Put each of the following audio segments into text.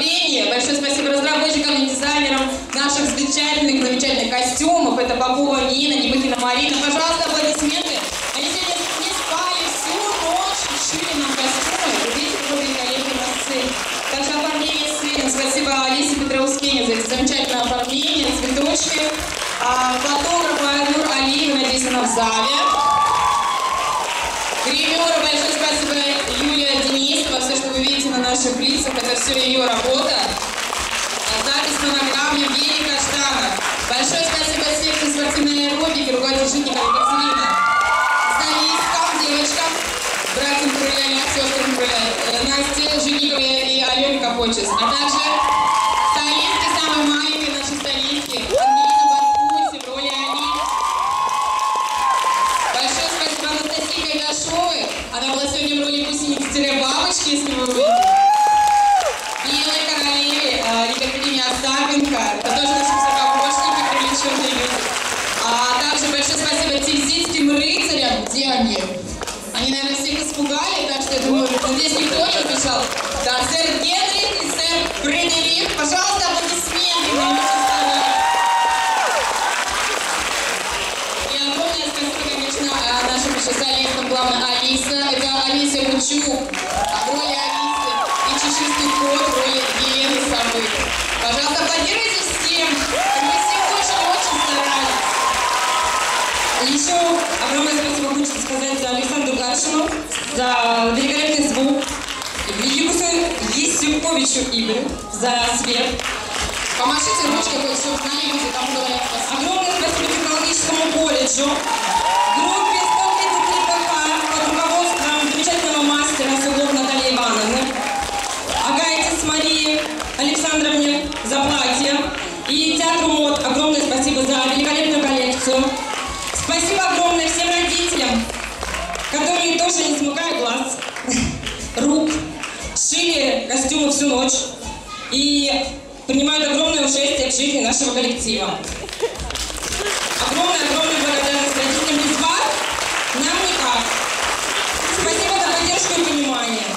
оформление. Большое спасибо разработчикам и дизайнерам наших замечательных костюмов. Это Попова Нина, Немыкина Марина. Пожалуйста, аплодисменты. Они сегодня не спали всю ночь и шили нам костюмы. Видите, какой великолепный на сцене. Также оформление сцены. Спасибо Алисе Петровскине за это замечательное оформление, цветочки. Фотограф Айнур Алиева, надеюсь, она в зале. Гримера, большое спасибо Юлия Денисова. Все, что вы видите на наших лицах, это все ее работа. Запись фонограмм Евгений Каштанов. Большое спасибо секции спортивной аэробики, руководитель Житникова Екатерина. Солисткам, девочкам, братьям Крыля, сестрам Крыля, Насте Житниковой и Алене Капочес. А также солистки, самые маленькие наши солистки, Ангелина Баркуси, в роли Ани. Большое спасибо Анастасии Кайдашовой. Она была сегодня в роли гусеницы-бабочки, если вы увидите. Белой королеве Екатерине Остапенко. Это тоже наши высокопрошники, привлеченные люди. А также большое спасибо тильзитским рыцарям. Где они? Они, наверное, всех испугали, так что я думаю, здесь никто не убежал. Да, сэр Генрих и сэр Фредерик. Пожалуйста, аплодисменты. И огромное спасибо, конечно, нашим солистам, главное, Алиса. Это Алиса Лучук в роли Алисы. И чеширский кот в роли Елены Савы. Пожалуйста, аплодируйте всем. Мы все очень-очень старались. Еще огромное спасибо хочется сказать за Александру Гаршину, за великолепный звук, Есюковичу Игорю за свет. Помашите ручкой, хоть чтобы знали люди, там говорят спасибо. Огромное спасибо технологическому колледжу, группе 133 ПХ под руководством замечательного мастера Суглов Натальи Ивановны, Агайтис Марии Александровне за платье и театру МОД огромное спасибо за великолепную коллекцию. Спасибо огромное всем родителям, которые тоже не смыкают глаз, рук, шили костюмы всю ночь и принимают огромное участие в жизни нашего коллектива. Огромная благодарность родителям. Без вас нам никак. Спасибо за поддержку и понимание.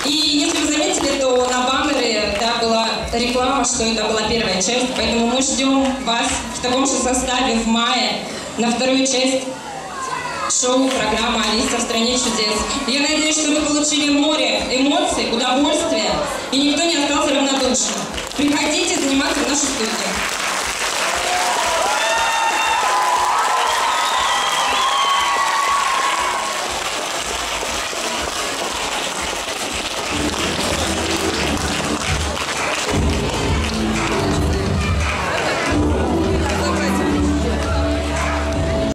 И если вы заметили, то на баннере была реклама, что это была первая часть, поэтому мы ждем вас в таком же составе в мае на вторую часть шоу программы «Алиса в стране чудес». Я надеюсь, что вы получили море эмоций, удовольствия, и никто не остался равнодушным. Приходите заниматься в нашу студию.